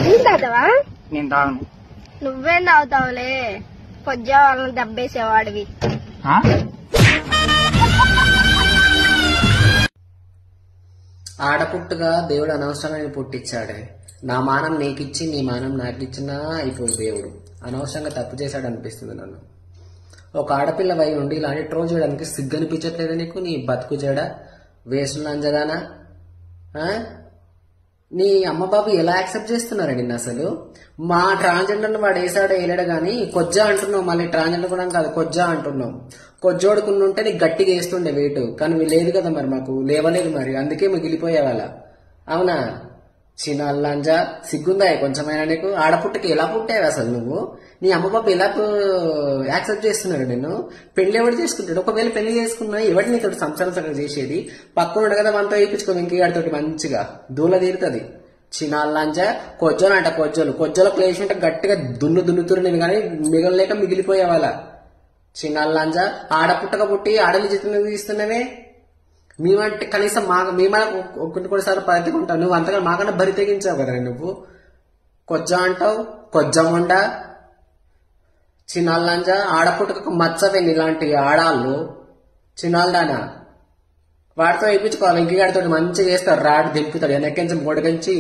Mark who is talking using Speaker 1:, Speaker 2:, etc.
Speaker 1: Juice తాగుతావా?
Speaker 2: నేను తాగను.
Speaker 1: నువ్వేం తాగుతావులే, పొద్దు వాళ్ళని దబ్బేసేవాడివి.
Speaker 3: ఆడపుట్టుగా దేవుడు అనవసరంగా పుట్టించాడే. నా మానం నీకిచ్చి నీ మానం నాకిచ్చినా అయిపోయి దేవుడు అనవసరంగా తప్పు చేశాడు అనిపిస్తుంది నన్ను. ఒక ఆడపిల్ల వై ఉండి ఇలాంటి ట్రోల్ చేయడానికి సిగ్గనిపించట్లేదు నీకు? నీ బతుకు జడ వేసులు నంజగానా? నీ అమ్మ బాబు ఎలా యాక్సెప్ట్ చేస్తున్నారా నిన్ను అసలు? మా ట్రాన్స్జెండర్ వాడు వేసాడో వేయలేడు గానీ కొజ్జా అంటున్నావు, మళ్ళీ ట్రాన్స్జెండర్ కూడా కాదు కొజ్జా అంటున్నావు. కొజ్జోడుకుంటుంటే నీకు గట్టిగా వేస్తుండే వెయిట్, కానీ లేదు కదా మరి, మాకు లేవలేదు మరి, అందుకే మిగిలిపోయేవాళ్ళ. అవునా? చిన్న అల్లాంజా సిగ్గుందా కొంచెమైనా నీకు? ఆడపుట్టకి ఎలా పుట్టావు అసలు నువ్వు? నీ అమ్మ బాబు ఎలా యాక్సెప్ట్ చేస్తున్నాడు నిన్ను? పెళ్లి ఎవరు చేసుకుంటాడు? ఒకవేళ పెళ్లి చేసుకున్నా ఎవరి నీతో సంసారం సగం చేసేది? పక్కన కదా మనతో వేయించుకో వెంకయ్యతో మంచిగా దూల తీరుతుంది. చిన్నాళ్ళంజా కొజ్జోలు అంట, కొజ్జోల ప్లేస్ ఉంటే గట్టిగా దున్నుతురు నేను, కానీ మిగలలేక మిగిలిపోయేవాళ్ళ. చిన్నాళ్ళంజా ఆడపుట్టక పుట్టి ఆడలు జీతం తీస్తున్నవే. మేమంటే కనీసం మేమన్నా కొన్నిసార్లు పరితెకుంటావు, నువ్వు అంతగా మాకన్నా బరి తెగించావు కదా నువ్వు. కొజ్జ అంటావు, కొజ్జముండ. చిన్నాళ్ళంజా ఆడపుట్టకు మచ్చవే ఇలాంటి ఆడాళ్ళు. చిన్నాళ్ళదానా వాడితో వేయించుకోవాలి, ఇంటికాడితో మంచిగా చేస్తాడు, రాడు దింపుతాడు వెనక్కించి మూడగించి